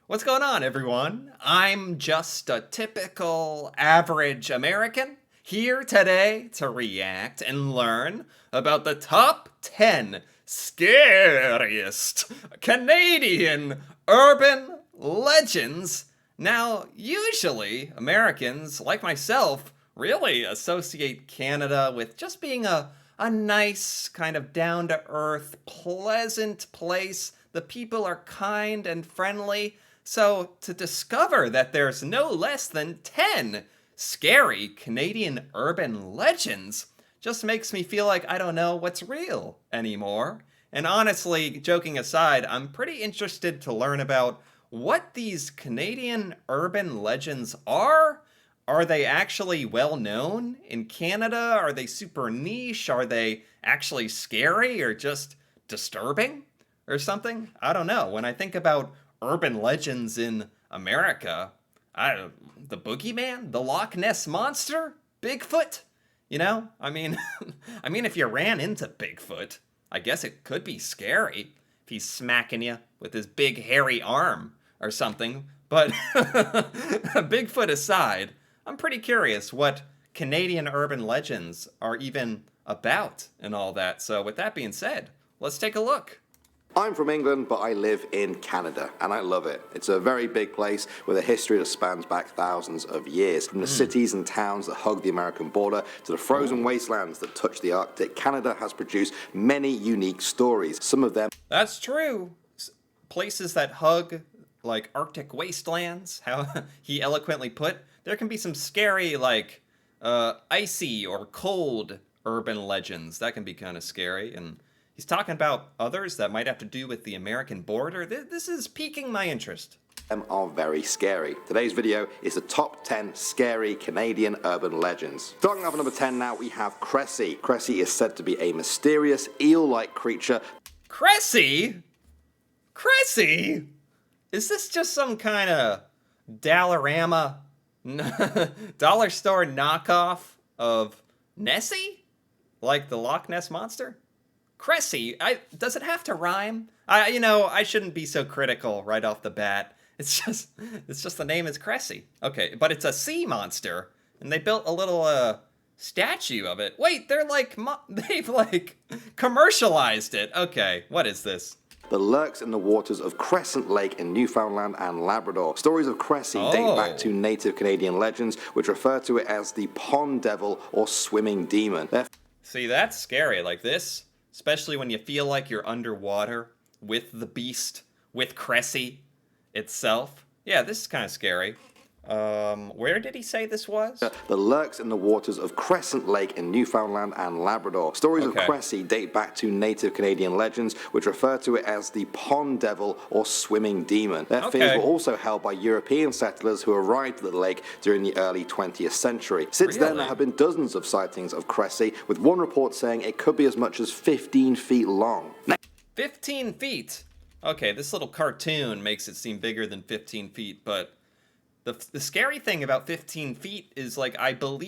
What's going on, everyone? I'm just a typical average American here today to react and learn about the top 10 scariest Canadian urban legends. Now, usually Americans, like myself, really associate Canada with just being a nice, kind of down to earth, pleasant place. The people are kind and friendly. So, to discover that there's no less than 10 scary Canadian urban legends just makes me feel like I don't know what's real anymore. And honestly, joking aside, I'm pretty interested to learn about what these Canadian urban legends are. Are they actually well known in Canada? Are they super niche? Are they actually scary or just disturbing or something? I don't know. When I think about urban legends in America, the boogeyman, the Loch Ness monster, Bigfoot. I mean, I mean, if you ran into Bigfoot, I guess it could be scary if he's smacking you with his big hairy arm or something. But Bigfoot aside, I'm pretty curious what Canadian urban legends are even about and all that. So, with that being said, let's take a look. I'm from England, but I live in Canada, and I love it. It's a very big place with a history that spans back thousands of years. From the cities and towns that hug the American border to the frozen wastelands that touch the Arctic, Canada has produced many unique stories. Some of them... That's true. Places that hug, like Arctic wastelands, how he eloquently put, there can be some scary, like, icy or cold urban legends. That can be kind of scary, and he's talking about others that might have to do with the American border. This is piquing my interest. Are very scary. Today's video is the top 10 scary Canadian urban legends. Starting off at number 10 now, we have Cressy. Cressy is said to be a mysterious eel-like creature. Cressy? Cressy? Is this just some kind of Dollarama, dollar store knockoff of Nessie? Like the Loch Ness Monster? Cressy, does it have to rhyme? I shouldn't be so critical right off the bat. It's just the name is Cressy. Okay, but it's a sea monster, and they built a little statue of it. Wait, they've like commercialized it. Okay, what is this? That lurks in the waters of Crescent Lake in Newfoundland and Labrador. Stories of Cressy date back to native Canadian legends, which refer to it as the pond devil or swimming demon. See, that's scary. Like this, especially when you feel like you're underwater with the beast, with Cressy itself. Yeah, this is kind of scary. Where did he say this was? That lurks in the waters of Crescent Lake in Newfoundland and Labrador. Stories of Cressy date back to native Canadian legends, which refer to it as the pond devil or swimming demon. Their fears were also held by European settlers who arrived at the lake during the early 20th century. Since then, there have been dozens of sightings of Cressy, with one report saying it could be as much as 15 feet long. 15 feet? Okay, this little cartoon makes it seem bigger than 15 feet, but the scary thing about 15 feet is, like, I don't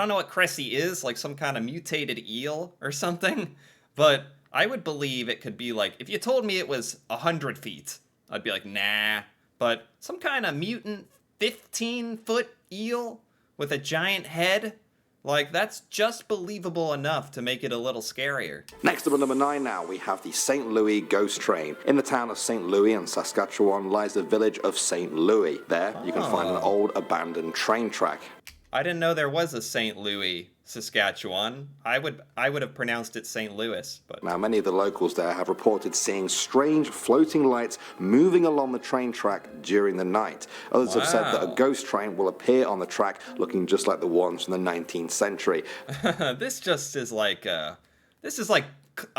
know what Cressy is, like some kind of mutated eel or something, but I would believe it could be like, if you told me it was 100 feet, I'd be like, nah, but some kind of mutant 15-foot eel with a giant head, like, that's just believable enough to make it a little scarier. Next up at number 9 now, we have the St. Louis Ghost Train. In the town of St. Louis in Saskatchewan lies the village of St. Louis. There, you can find an old abandoned train track. I didn't know there was a St. Louis, Saskatchewan. I would have pronounced it St. Louis, but... Now, many of the locals there have reported seeing strange floating lights moving along the train track during the night. Others have said that a ghost train will appear on the track looking just like the ones from the 19th century. This is like a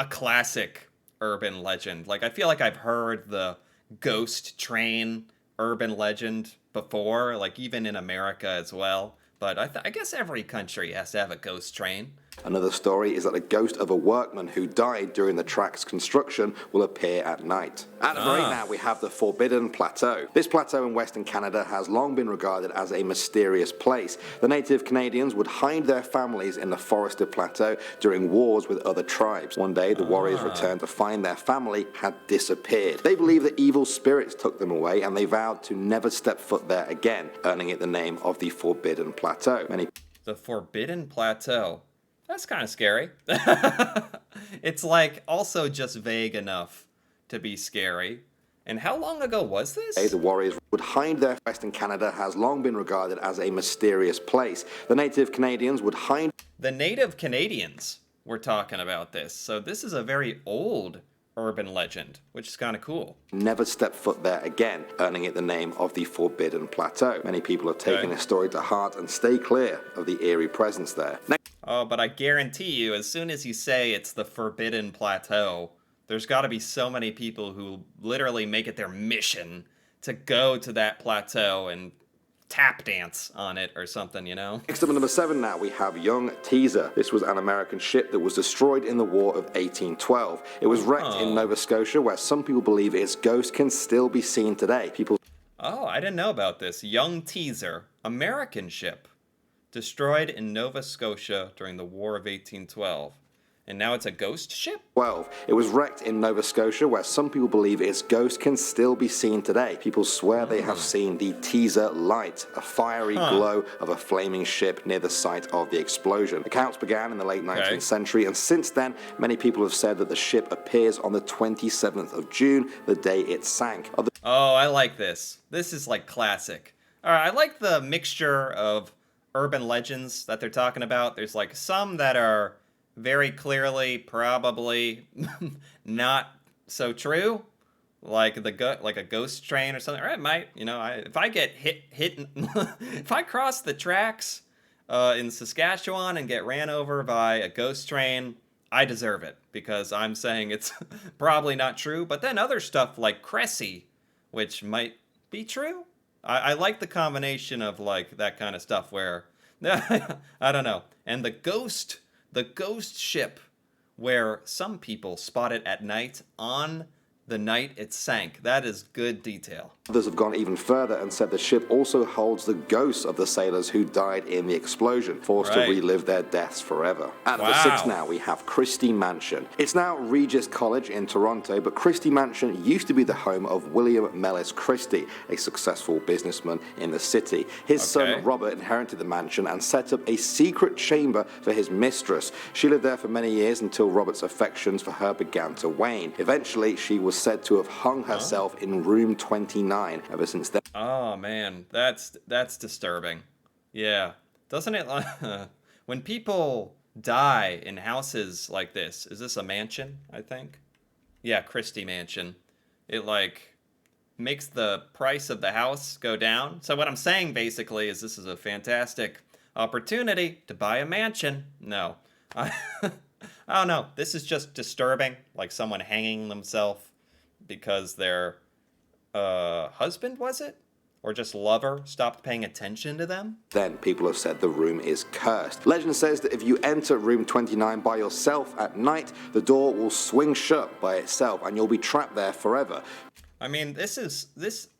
classic urban legend. Like, I feel like I've heard the ghost train urban legend before, like even in America as well. But I guess every country has to have a ghost train. Another story is that the ghost of a workman who died during the track's construction will appear at night. At number 8 now we have the Forbidden Plateau. This plateau in Western Canada has long been regarded as a mysterious place. The native Canadians would hide their families in the forested plateau during wars with other tribes. One day the warriors returned to find their family had disappeared. They believe that evil spirits took them away and they vowed to never step foot there again, earning it the name of the Forbidden Plateau. The Forbidden Plateau. That's kind of scary. It's like also just vague enough to be scary. And how long ago was this? The warriors would hide their Western Canada has long been regarded as a mysterious place. The native Canadians would hide. The native Canadians were talking about this. So this is a very old urban legend, which is kind of cool. Never step foot there again, earning it the name of the Forbidden Plateau. Many people have taken this story to heart and stay clear of the eerie presence there. Oh, but I guarantee you, as soon as you say it's the Forbidden Plateau, there's got to be so many people who literally make it their mission to go to that plateau and tap dance on it or something, you know? Next up at number 7 now we have Young Teaser. This was an American ship that was destroyed in the War of 1812. It was wrecked in Nova Scotia, where some people believe its ghost can still be seen today. Oh, I didn't know about this. Young Teaser, American ship, destroyed in Nova Scotia during the War of 1812. And now it's a ghost ship? 12. It was wrecked in Nova Scotia, where some people believe its ghost can still be seen today. People swear they have seen the Teaser light, a fiery glow of a flaming ship near the site of the explosion. Accounts began in the late 19th century, and since then, many people have said that the ship appears on the 27th of June, the day it sank. Oh, I like this. This is like classic. All right, I like the mixture of urban legends that they're talking about. There's like some that are very clearly probably not so true, like like a ghost train or something. Or it might, you know, if I get hit if I cross the tracks in Saskatchewan and get ran over by a ghost train, I deserve it because I'm saying it's probably not true. But then other stuff like Cressy, which might be true. I like the combination of like that kind of stuff where I don't know. And the ghost ship where some people spot it at night on the night it sank. That is good detail. Others have gone even further and said the ship also holds the ghosts of the sailors who died in the explosion, forced to relive their deaths forever. At number 6 now, we have Christie Mansion. It's now Regis College in Toronto, but Christie Mansion used to be the home of William Mellis Christie, a successful businessman in the city. His son Robert inherited the mansion and set up a secret chamber for his mistress. She lived there for many years until Robert's affections for her began to wane. Eventually, she was said to have hung herself in room 29 ever since then. Oh man, that's disturbing. Yeah. Doesn't it when people die in houses like this, is this a mansion, I think? Yeah, Christie Mansion. It like makes the price of the house go down. So what I'm saying basically is this is a fantastic opportunity to buy a mansion. No. I don't know. This is just disturbing, like someone hanging themselves because their husband, was it? Or just lover stopped paying attention to them? Then people have said the room is cursed. Legend says that if you enter room 29 by yourself at night, the door will swing shut by itself and you'll be trapped there forever. I mean,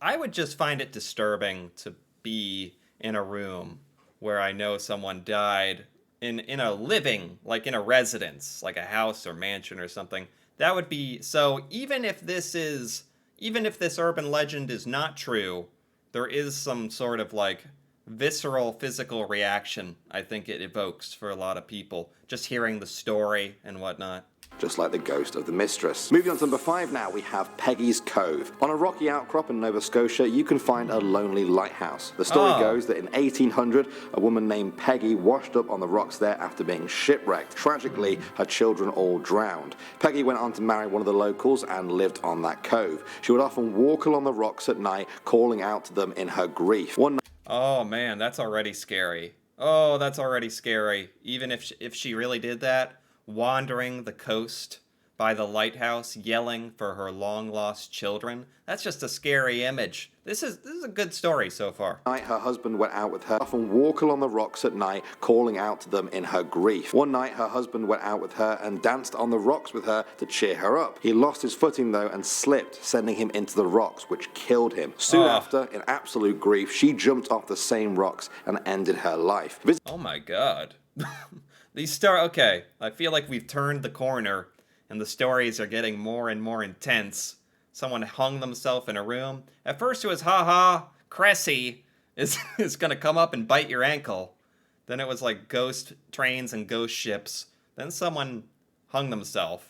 I would just find it disturbing to be in a room where I know someone died in a living, like in a residence, like a house or mansion or something. That would be, so even if this urban legend is not true, there is some sort of like visceral physical reaction I think it evokes for a lot of people, just hearing the story and whatnot. Just like the ghost of the mistress. Moving on to number 5 now, we have Peggy's Cove. On a rocky outcrop in Nova Scotia, you can find a lonely lighthouse. The story goes that in 1800, a woman named Peggy washed up on the rocks there after being shipwrecked. Tragically, her children all drowned. Peggy went on to marry one of the locals and lived on that cove. She would often walk along the rocks at night, calling out to them in her grief. One night, oh man, that's already scary. Oh, that's already scary. Even if she really did that, wandering the coast by the lighthouse yelling for her long-lost children. That's just a scary image. This is a good story so far. Night, her husband went out with her, often walk along the rocks at night, calling out to them in her grief. One night, her husband went out with her and danced on the rocks with her to cheer her up. He lost his footing though and slipped, sending him into the rocks, which killed him. Soon after, in absolute grief, she jumped off the same rocks and ended her life. Oh my god. Okay, I feel like we've turned the corner and the stories are getting more and more intense. Someone hung themselves in a room. At first it was, haha, Cressy is gonna come up and bite your ankle. Then it was like ghost trains and ghost ships. Then someone hung themselves.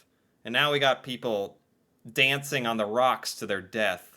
And now we got people dancing on the rocks to their death.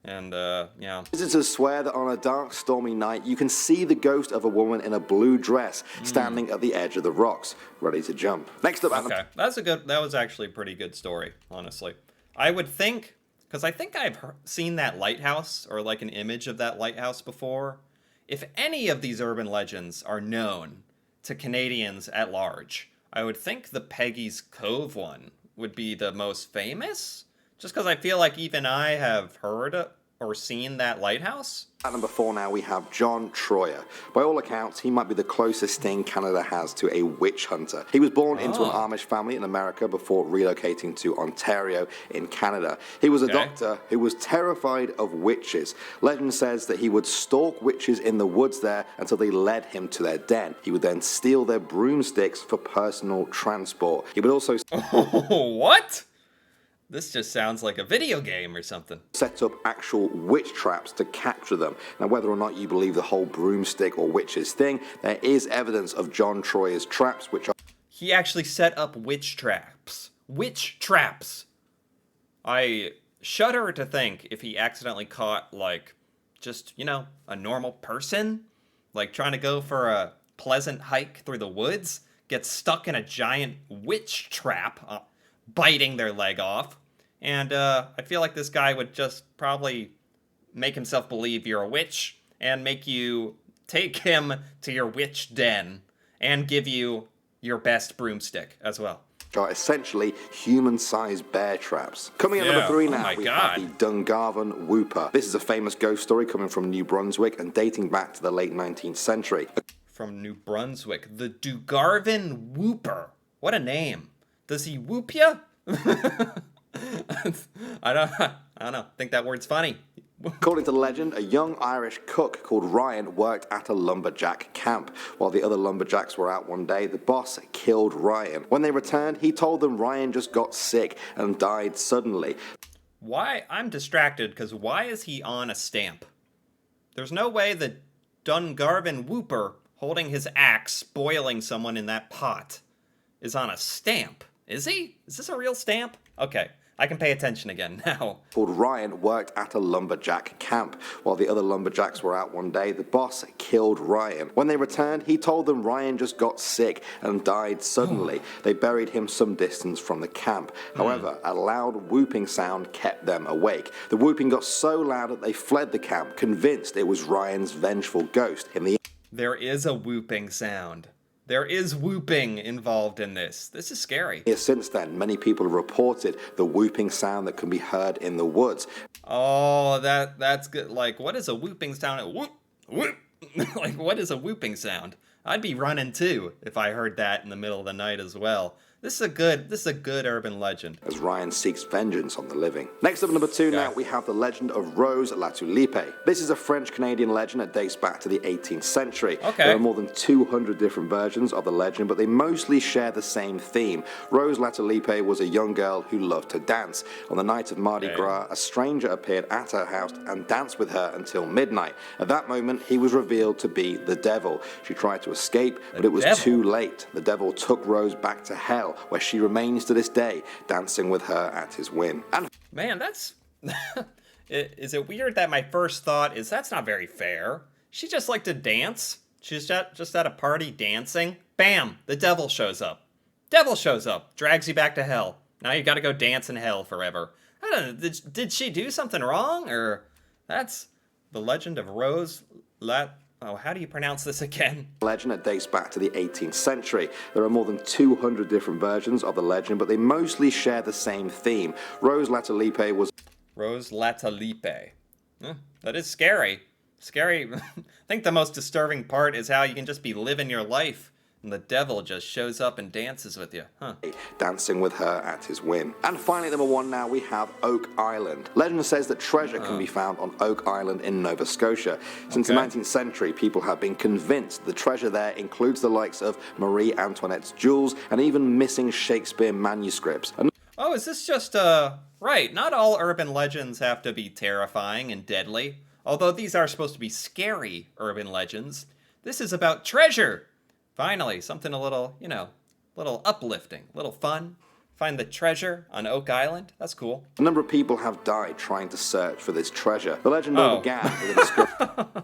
And, yeah. Visitors swear that on a dark, stormy night, you can see the ghost of a woman in a blue dress standing at the edge of the rocks, ready to jump. Next up, okay, that was actually a pretty good story, honestly. I would think, because I think I've seen that lighthouse, or like an image of that lighthouse before. If any of these urban legends are known to Canadians at large, I would think the Peggy's Cove one would be the most famous. Just because I feel like even I have heard or seen that lighthouse. At number 4 now we have John Troyer. By all accounts, he might be the closest thing Canada has to a witch hunter. He was born into an Amish family in America before relocating to Ontario in Canada. He was a doctor who was terrified of witches. Legend says that he would stalk witches in the woods there until they led him to their den. He would then steal their broomsticks for personal transport. He would also... What? This just sounds like a video game or something. Set up actual witch traps to capture them. Now, whether or not you believe the whole broomstick or witches thing, there is evidence of John Troyer's traps, which are... He actually set up witch traps. Witch traps! I shudder to think if he accidentally caught, like, just, you know, a normal person, like trying to go for a pleasant hike through the woods, gets stuck in a giant witch trap, biting their leg off. And I feel like this guy would just probably make himself believe you're a witch and make you take him to your witch den and give you your best broomstick as well. Are essentially human-sized bear traps. Coming at number 3 now, we have the Dungarvan Whooper. This is a famous ghost story coming from New Brunswick and dating back to the late 19th century. From New Brunswick, the Dungarvan Whooper. What a name. Does he whoop ya? I don't know. Think that word's funny. According to legend, a young Irish cook called Ryan worked at a lumberjack camp. While the other lumberjacks were out one day, the boss killed Ryan. When they returned, he told them Ryan just got sick and died suddenly. Why? I'm distracted because why is he on a stamp? There's no way the Dungarvan Whooper holding his axe, boiling someone in that pot, is on a stamp. Is he? Is this a real stamp? Okay, I can pay attention again now. Called Ryan worked at a lumberjack camp. While the other lumberjacks were out one day, the boss killed Ryan. When they returned, he told them Ryan just got sick and died suddenly. They buried him some distance from the camp. However, a loud whooping sound kept them awake. The whooping got so loud that they fled the camp, convinced it was Ryan's vengeful ghost. There is a whooping sound. There is whooping involved in this. This is scary. Since then, many people have reported the whooping sound that can be heard in the woods. Oh, that's good. Like, what is a whooping sound? Whoop, whoop. Like, what is a whooping sound? I'd be running too if I heard that in the middle of the night as well. This is a good urban legend. As Ryan seeks vengeance on the living. Next up, number 2 now, we have the legend of Rose La Tulipe. This is a French-Canadian legend that dates back to the 18th century. There are more than 200 different versions of the legend, but they mostly share the same theme. Rose La Tulipe was a young girl who loved to dance. On the night of Mardi Gras, a stranger appeared at her house and danced with her until midnight. At that moment, he was revealed to be the devil. She tried to escape, but it was too late. The devil took Rose back to hell, where she remains to this day, dancing with her at his whim. And man, that's... Is it weird that my first thought is that's not very fair? She just liked to dance. She's just at a party dancing. Bam! The devil shows up. Devil shows up, drags you back to hell. Now you gotta go dance in hell forever. I don't know, did she do something wrong? Or that's the legend of Rose La Oh, how do you pronounce this again? Legend that dates back to the 18th century. There are more than 200 different versions of the legend, but they mostly share the same theme. Rose Latalipe was... Rose Latalipe. That is scary. Scary. I think the most disturbing part is how you can just be living your life and the devil just shows up and dances with you. Dancing with her at his whim. And finally, number 1 now, we have Oak Island. Legend says that treasure can be found on Oak Island in Nova Scotia. Since the 19th century, people have been convinced the treasure there includes the likes of Marie Antoinette's jewels and even missing Shakespeare manuscripts. Oh, is this just, right, not all urban legends have to be terrifying and deadly. Although these are supposed to be scary urban legends, this is about treasure. Finally, something a little, little uplifting, a little fun. Find the treasure on Oak Island. That's cool. A number of people have died trying to search for this treasure. The legend began with a description.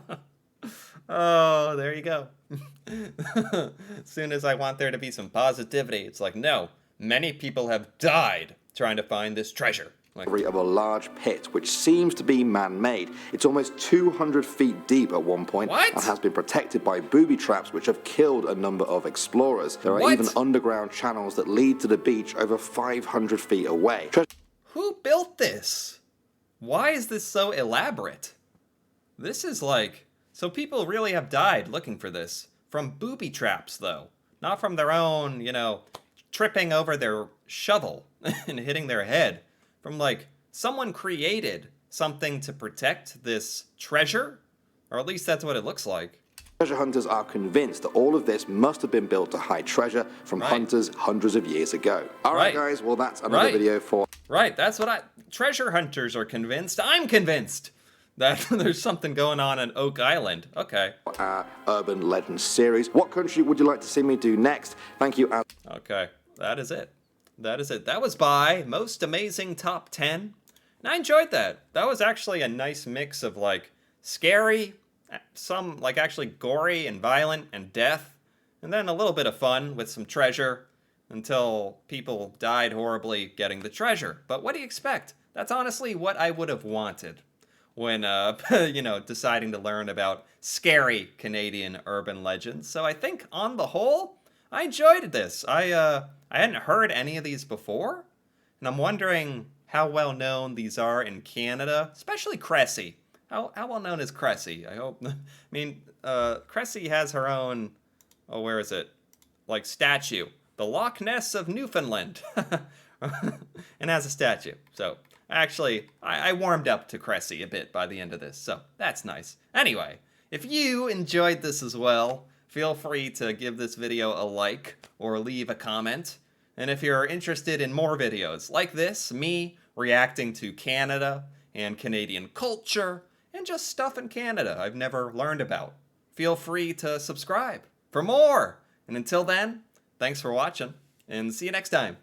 Oh, there you go. As soon as I want there to be some positivity, it's like, no, many people have died trying to find this treasure. Of a large pit, which seems to be man-made. It's almost 200 feet deep at one point and has been protected by booby traps which have killed a number of explorers. There are even underground channels that lead to the beach over 500 feet away. Who built this? Why is this so elaborate? This is like... So people really have died looking for this. From booby traps, though. Not from their own, tripping over their shovel and hitting their head. From like, someone created something to protect this treasure? Or at least that's what it looks like. Treasure hunters are convinced that all of this must have been built to hide treasure from hunters hundreds of years ago. Alright guys, well that's another video for... Right, that's what treasure hunters are convinced. I'm convinced that there's something going on in Oak Island. Okay. Our Urban Legends series. What country would you like to see me do next? Thank you. Okay, that is it. That is it. That was by Most Amazing Top 10. And I enjoyed that. That was actually a nice mix of like scary, some like actually gory and violent and death, and then a little bit of fun with some treasure until people died horribly getting the treasure. But what do you expect? That's honestly what I would have wanted when, deciding to learn about scary Canadian urban legends. So I think on the whole, I enjoyed this. I hadn't heard any of these before, and I'm wondering how well known these are in Canada, especially Cressy. How well known is Cressy? I hope. Cressy has her own. Oh, where is it? Like statue, the Loch Ness of Newfoundland, and has a statue. So actually, I warmed up to Cressy a bit by the end of this, so that's nice. Anyway, if you enjoyed this as well, feel free to give this video a like or leave a comment. And if you're interested in more videos like this, me reacting to Canada and Canadian culture and just stuff in Canada I've never learned about, feel free to subscribe for more. And until then, thanks for watching and see you next time.